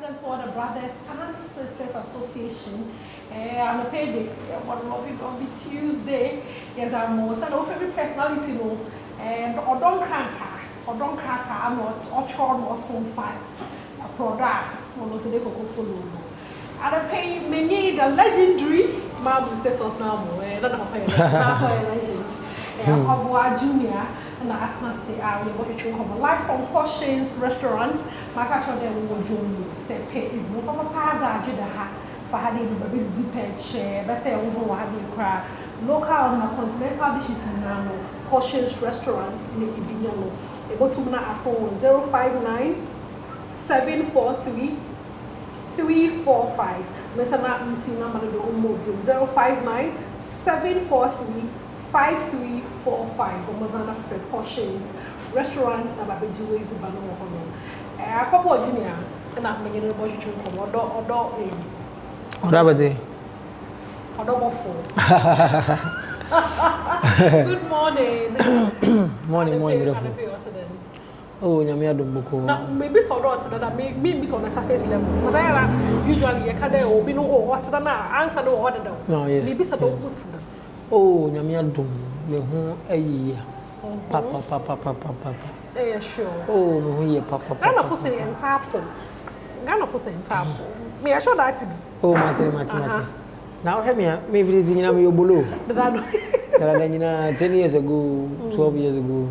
president for the Brothers and Sisters Association. I'm a payday. On Tuesday, yes, I'm also a favorite personality. No, Adom Krata, I'm not or sunshine. A product, one was a day follow. And I pay me the legendary Marble status now. That's why a legend. AKWABOA Junior. And I asked not say, I will watch you come live from Portions Restaurant. My catcher there will join you. Say, pay is no papa paza, Judah, for having a busy pet but say, I will have you cry. Local and continental dishes in Nano, Portions Restaurant in Ibiano. Able to na phone 059 743 345. Mesana, we see number of the mobile 059 743 5345. Bomazana for Portions Restaurants and Babaji Ways in Bano. AKWABOA Junior and I'm making a budget to come Good morning. Morning. Oh, Adom Boko. Now, maybe so that maybe on the surface level. Because I usually a cadre or be no what's the answer no order. No, yes. Maybe so don't put them. Oh, Adom. Me who a year. Papa. Eh, sure. Oh, no, here, Papa. Ghana for saying and tapo. Ghana for saying tapo. Me, I show that to be. Oh, Mati. Now, have me, maybe it's in your below. But I 10 years ago, 12 years ago.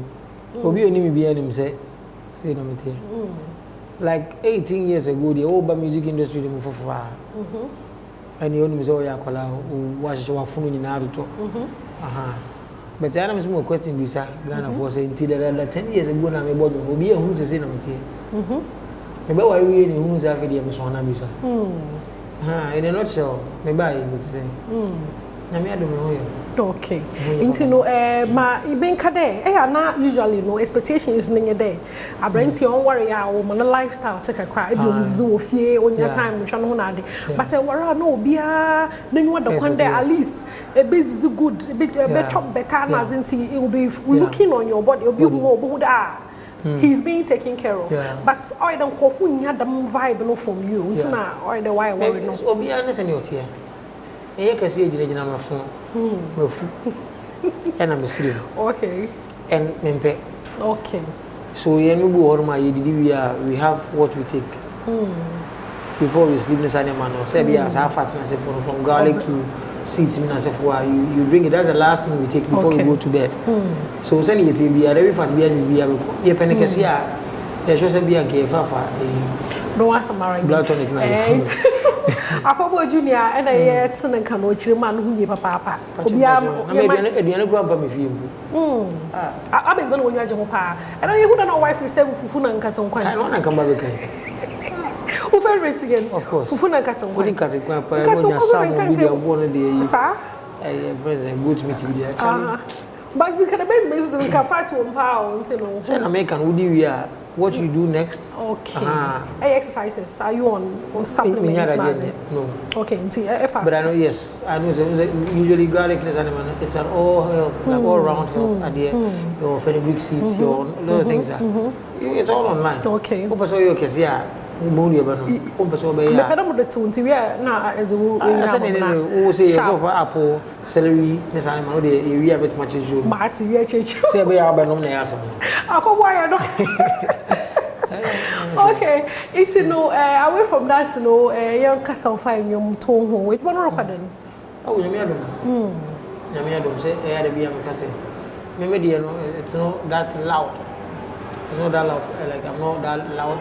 Obi only be him say no here. Like 18 years ago, the whole music industry they move for. And the only so ya kola watch your phone in Naruto. But the other more question this Ghana for say until the 10 years ago na me bodo obi e hu say no here. Me ba wa wi ni hu say afedi me so na bisa. In a nutshell, me ba you to say. Na me Adom ho here. Okay. Into no ma even kade na usually no expectations in there. I bring to on worry our man lifestyle take a cry. Be on zo fie on your time try no na de. But worry no bia na you want the one there at least a bit good, a bit top better na it will be looking on your body. It will be more that he's being taken care of. But I don't kofu nya the vibe no from you. It's na or the why worry no. Obi honest and your tear. I can see you my phone. And I'm serious. Okay. And Mempe. Okay. So we have what we take. Before we sleep in the animal, say we have from garlic to seeds. You bring it. That's the last thing we take before we go to bed. So send it to be every fat be a penny. There should be a gay fafa. No one married. Blood tonic. AKWABOA Junior and I yet and can watch your man who you papa. Maybe I grow up with you. I been when you are Jamapa. And I wouldn't know wife you say Fufuna and Caton. I want to come back again. Who fell rich again? Of course. Fufuna and Caton. What in Caton? I present good meeting with but you can basically fight to pound. Say American, would you what you do next? Okay. Exercises. Are you on supplements? No. Okay. But I know, yes. I know usually garlic is animal. It's an all health, like all round health idea. Your fenugreek seeds, your other things. It's all online. Okay. Money about the two now as a say for apple, celery, this animal, we have it much as you. Say we are okay, it's away from that, young castle fine young tone home with one recording. Oh, Adom say, I had to be a cousin. Maybe it's not that loud. It's not that loud. Like I'm not that loud.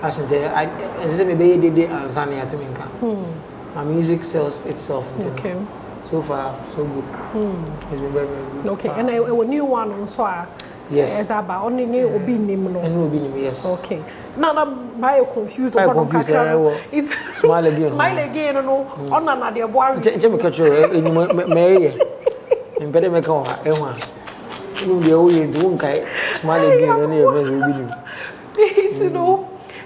I should say, I say maybe they are Sunny at Minka. My music sells itself. Okay. So far, so good. It's been very, very good. Okay, and a new one on Soa. Yes. As about only new or being named. And will be named, yes. Okay. Now I'm confused. It's smile again. Smile again, no. On another boy. Jimmy Catcher, Mary. And better make on Emma. You be away into one kite. Smile again, it's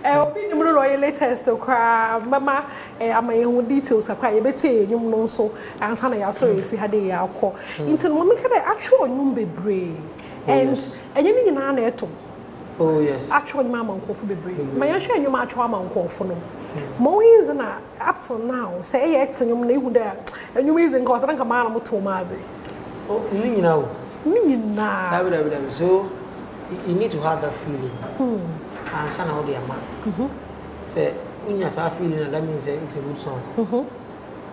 I'll be the royal latest to cry, Mamma. I'm my own details. I cry a bit, you know, so and Sunday. I saw if you had a call. Into woman can actual number brave and anything in our net. Oh yes. Actually, mama uncle for baby. My share you match mama uncle for no. More is na up till now. Say yet and you may who there. And you reason cause I think a man to Mazi. Oh, you know. Me now. So you need to have that feeling. And son how they are man. Say when you have feeling that means it's a good song.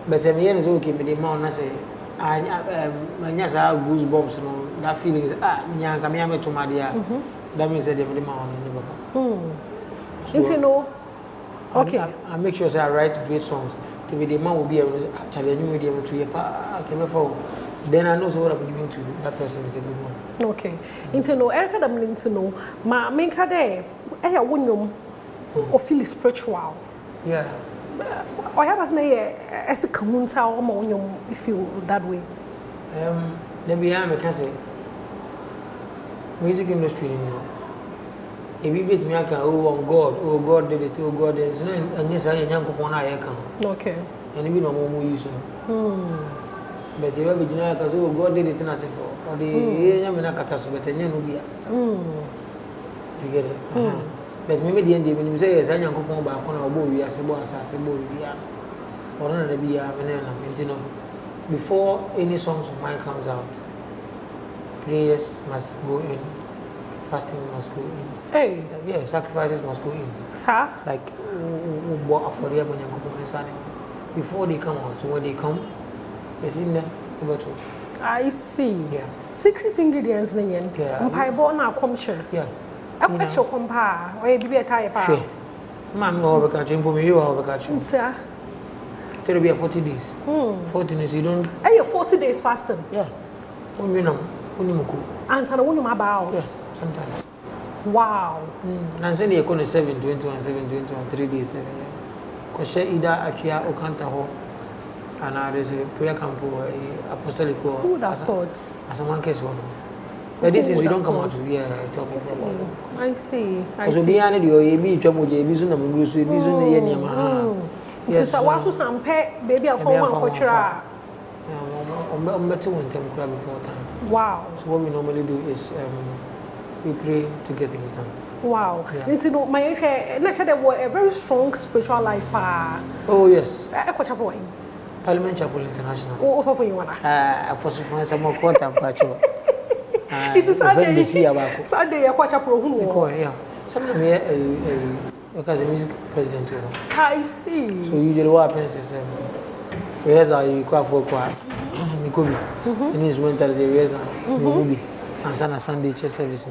But I'm here is okay, but the man I say I just have goosebumps, you know, that feeling is young come to my dear. That means that the man on the know. Okay. I make sure I write great songs. To be the man will be able to actually be able to hear. Then I know what I'm giving to that person is a good one. Okay. Into know, Erica, I'm going to know. Ma, make her there. I wouldn't or feel spiritual. Yeah. I have as a community or you feel that way. Then behind me can say music industry, you know. If you beat me, I can, oh God did it, oh God did it. And yes, I am going to come. Okay. And even no more use. But if you have a general, because oh God did it in us for the Yamina catastrophe, but then you get it. But maybe the end, when you say, yes, I am going back on our boy, we are Sebo, or none of the Bia, and before any songs of mine comes out, prayers must go in, fasting must go in. Hey. Yeah, sacrifices must go in. Sir? Like, before they come out, so when they come, it's in there. I see. Yeah. Secret ingredients, Ninian. Yeah. I bought now come sure. Yeah. I'm not sure compare, or a baby type. Sure. Man, no overcatching for me, you are overcatching. Sir. It will be 40 days. 40 days, you don't. Are you 40 days fasting? Yeah. And so I want about. Yeah, sometimes. Wow. And I said, you're going to 7, 21, 7, 21, 3 days. Because either actually Okantaho and there's a prayer camp or apostolic. Who would have thought? As a one case one. But this is we don't come out to hear talking about it. I see. I see. So behind you, you be trouble, you be soon, you be soon, you be yes. So what was some pet baby of one culture? Yeah, I'm better one time cry before time. Wow. So what we normally do is we pray to get things done. Wow. Yeah. You know, my naturally they were a very strong spiritual life. Oh yes. AKWABOA. Parliament Chapel International. Oh, also for you wanna. Apostle Francis, I'm more content pacho. It is Sunday. Sunday, AKWABOA. Who? Yeah. Some of them because the music president. I see. So usually what happens is rehearsal you quite for quite. Mikobi. In his winter the rehearsal. Mikobi. And Sunday church service.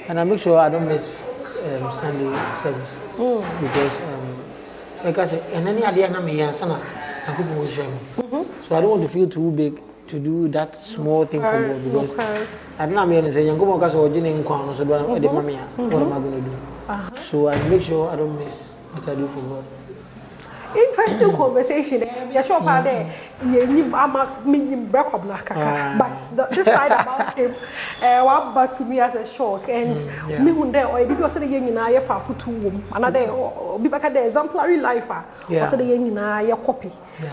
And I make sure I don't miss Sunday service because like I said, and any idea na me here sana I could be so I don't want to feel too big to do that small thing for God because I don't know me say yango mo ka so ojine nkwa no so do the mommy what am I going to do so I make sure I don't miss what I do for God. Interesting conversation. You're sure about that. But this side about him, what but to me as a shock. And me one day, or because the young in I for 2 women, another be back at the exemplary life. Also the young in I copy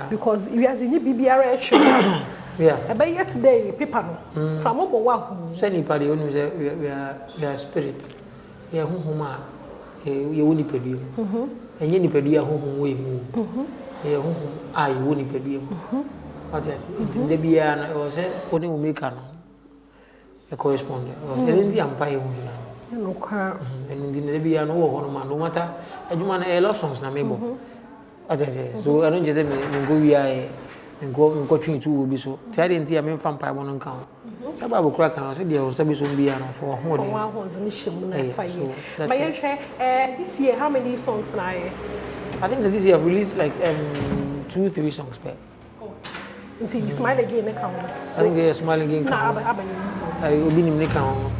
because you has in BBR show. Yeah. But yet today, people from AKWABOA. Say anybody when we are spirit. Yeah, who you won't pay and you need to home way move. I won't pay what is it? The Biana or said, only will make a correspondent or anything empire. And in the Biana, no matter a human a lot songs, na maybe. As I say, so I don't just go here and go to you will be so. Tell the entire men vampire one count. Sababu crack and I said, there was a bit for one was mission. This year, how many songs now? I think so this year I've released like 2-3 songs back. Until you smile again, I think they're smiling again. I will be in the count.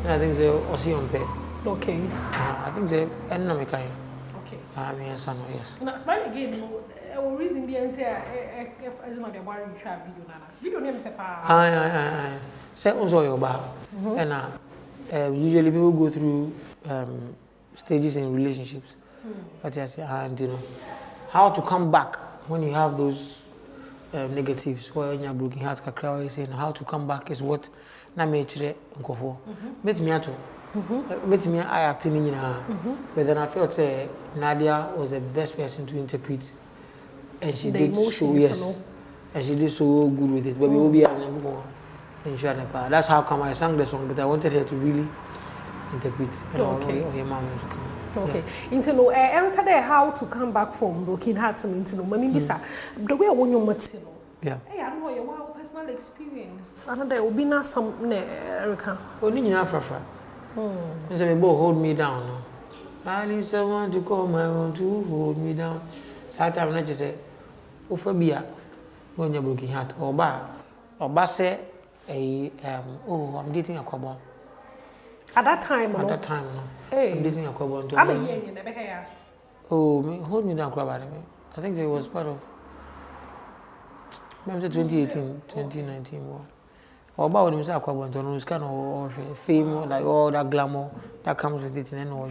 I think they are also on pay. Okay. I think they are economic. Okay. I mean, yes. Now, smile again. Our reason being here, as not the one you try video name is I say also your bar. And usually people go through stages in relationships. But yes, and you know how to come back when you have those negatives. When you're broken heart, saying how to come back is what na me chire nkofo. Met me ato Met me I acting in her. But then I felt Nadia was the best person to interpret, and she did so and she did so good with it. But we will be having more. That's how come I sang the song, but I wanted her to really interpret. Okay. Or her mom was coming. Okay. Into no, Erica, there how to come back from Broken Hearts and into no. Maybe the way I want your material. Yeah. Hey, I don't know your wow personal experience. I know there will be not some Erica. Only in Africa. They say, "Boy, hold me down." I need someone to call my own to hold me down. Sometimes I just say, "Oh, for me, when you're broken heart, or say, oh, I'm dating Akwaboah." At that time, no. Hey. I'm dating Akwaboah. I'm a year in the hair. Oh, hold me down, Akwaboah. I think it was part of. Maybe 2018, 2019 war. Or about him say Akwaboah, no, it's kind of fame, like all that glamour that comes with it, and all.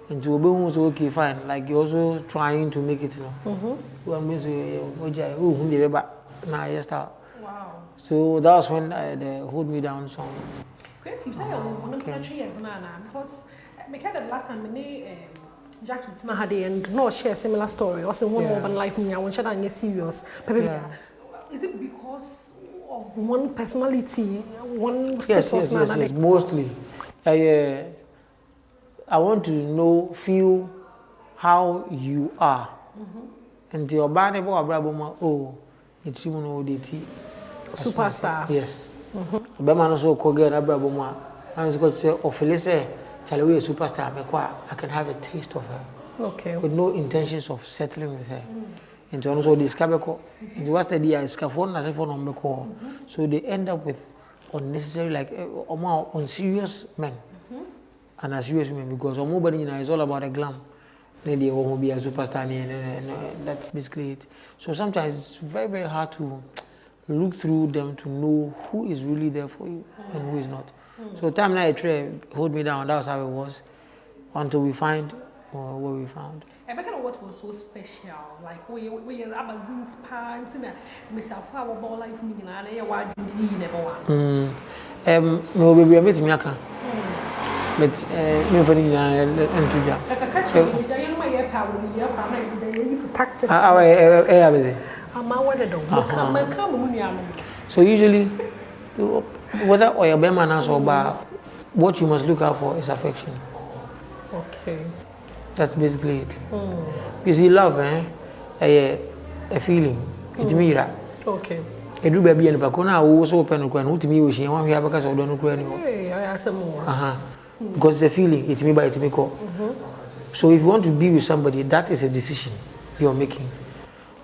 And to be so okay, fine. Like you're also trying to make it, you know. Wow. So that was when the Hold Me Down song. Great, you say one country as because the last time Jackie Mahadi and no share similar story. Also, one urban life me, I want to share serious. Is it because of one personality, one status? Yes, mostly. I want to feel how you are. And your body, oh, it's you know the superstar. Yes. Bema no so koge na brabo mu a. And it's got to say, Ophelise, Chalewe a superstar, I can have a taste of her. Okay. With no intentions of settling with her. And to also discover it was the idea scaffold as if on so they end up with unnecessary like unserious men and unserious women because nobody is all about a glam. Lady won't be a superstar and that's basically it. So sometimes it's very, very hard to look through them to know who is really there for you and who is not. So time now I try hold me down, that's how it was until we find what we found. I reckon what was so special, like we are Amazon's pants and myself our ball life meaning and I want you never one. No baby I met me aka. But me for you and to job. So usually whether or your beman or bar, what you must look out for is affection. Okay. That's basically it. You see, love, a feeling. It's me, right? Okay. A do baby and Bacona also open to me, which you want to have because I don't know anymore. Because it's a feeling, it's me by it's me call. So if you want to be with somebody, that is a decision you're making.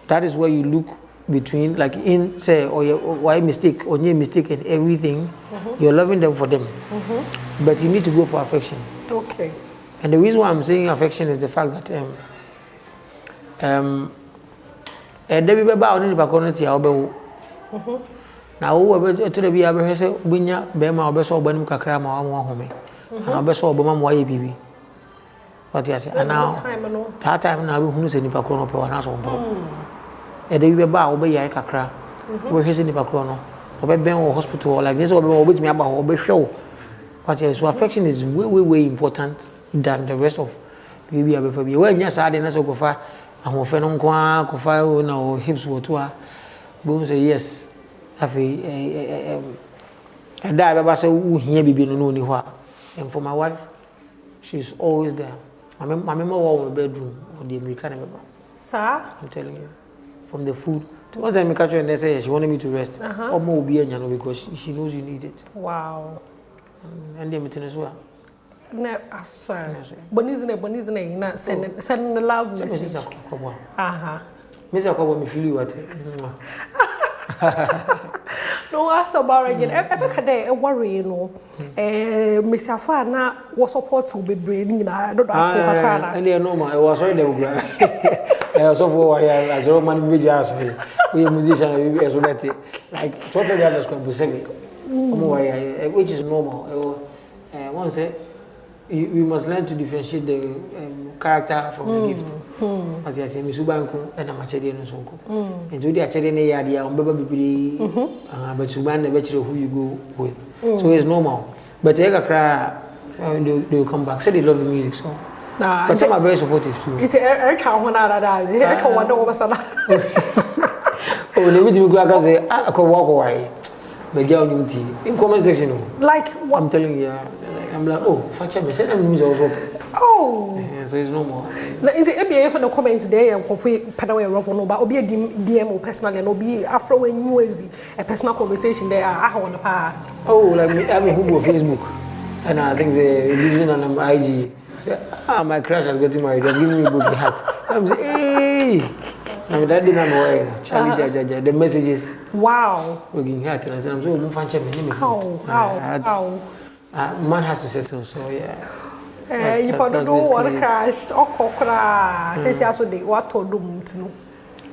That is where you look between, like in say, or why mistake, or your mistake and everything, you're loving them for them. But you need to go for affection. Okay. And the reason why I'm saying affection is the fact that Debbie Baba only Baconati Albo. Now, whoever to be able to Winya, Bema, or Besso, Benum Cacrama, or Home, and I Besso, Bama, why baby. What yes, and now that time now who's in Pacono per house on board. And they will bow by Yakakra, where he's in the Pacono, or Ben or hospital like this, or with me about or show. But yes, so affection is way important than the rest of baby before me. Well, yes, I didn't so go far. I'm a phenom qua, go far, no hips were to her. Boom say yes. And that about so who here be no ni. And for my wife, she's always there. My mama was in the bedroom of the American member. Sir? I'm telling you. From the food. Once I make her and they say she wanted me to rest. Or more be because she knows you need it. Wow. And they meet as well. No, sorry. But isn't it not sending the love message? Mrs. Akwaboah. Mrs. Akwaboah, me feel you at no, ask about again. Every worry, you know. Miss Afana was supposed to be bringing. I don't know. And they know I was already there. I was so for as a Roman Vigas. We are musicians, we are like totally others can be saying, which is normal. Once we must learn to differentiate the character from the gift. As I say, Misubanku and a Machedi and Sonko. And to the Achedi Yadia on Baby, but Suban, the bachelor who you go with. So it's normal. But take a cry they will come back. Say they love the music, so. But some are very supportive too. It's a can't one out of that. I can't wonder over some. Oh, let me do go say AKWABOA. But girl, you tea in comment section. Like what I'm telling you, I'm like, oh, fetch me. Send them music also. Oh, so it's no more. Is it ABA for the comments there and copy Padaway Rough no, but be a DM or personal and be after when you is a personal conversation there. I want to part. Oh, like me, I'm who go Facebook, and I think the illusion on IG. Say, my crush has got married. They're giving me a bouquet hat. I'm saying, hey. I'm that didn't know Charlie the messages. Wow. Working hat, and I said, I'm so moving to How? Man has to settle, so yeah. You probably know what crashed or cockra. Says also they what told them to know.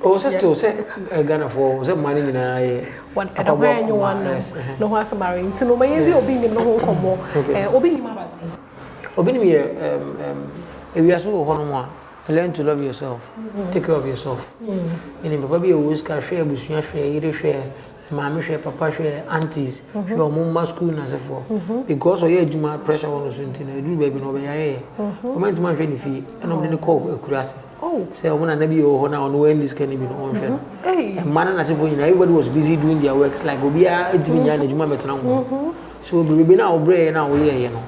Oh, still say Ghana for some money in a one at a brand new one. No one's marrying to no my easy opinion, no home more. Obini, if you are so one. Learn to love yourself. Take care of yourself. And if you always share, bushia share, share, mammy share, papa share, aunties, your mom school as for. Because you do my pressure on the Sunday, do baby no be. Comment my friend if you and I'm in the call a curacy. Oh, say I want to be on when this can be on friend. Hey, man, as if everybody was busy doing their works like Obia, Edwina, Juma Metran. So we now brain now, you know.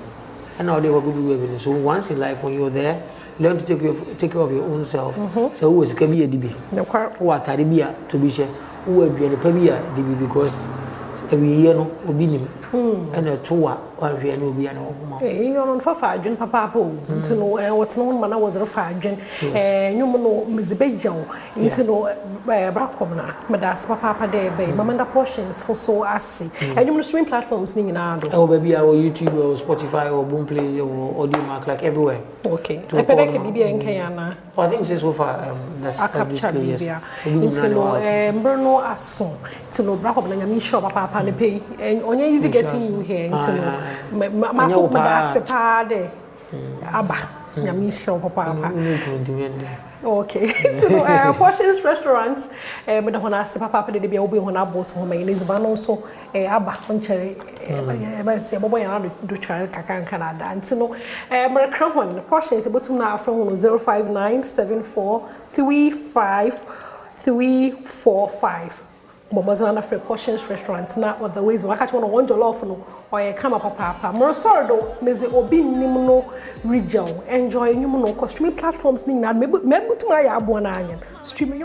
And now they were good. So once in life when you're there, learn to take care of your own self. So who is Kabia DB? What Arabia to be sure? Who will be a Pabia DB because every year no obinim and a tour or we will be an old woman. You're on for Fajin, Papa, to know what's known when I was a Fajin, and you know Miss Bejo, into know Bracomna, Madas Papa Day, Mamanda portions for so assy. And you must stream platforms in Adom. Oh, baby, our YouTube or Spotify or Boomplay or Audiomark, like everywhere. Okay. I can be in Kayana. I think so far that's a capture Libya. Into know Bruno Asson, to know Bracomna, and me shop Papa and pay, and only easy getting you here. My food, Abba, Yamisha, Papa. Okay, so Portions Restaurants, but when I say Papa, they be open when I bought home, and it's van also Abba, Cherry, Boy, do try Kakan Canada, and so no, American Portions about to now from 05974353345. Momazana for Portions Restaurants, not what the ways I catch one jollof or a come up papa. More sorry though, Miss Obi Nimno region. Enjoy new costume platforms, maybe to my abon streaming.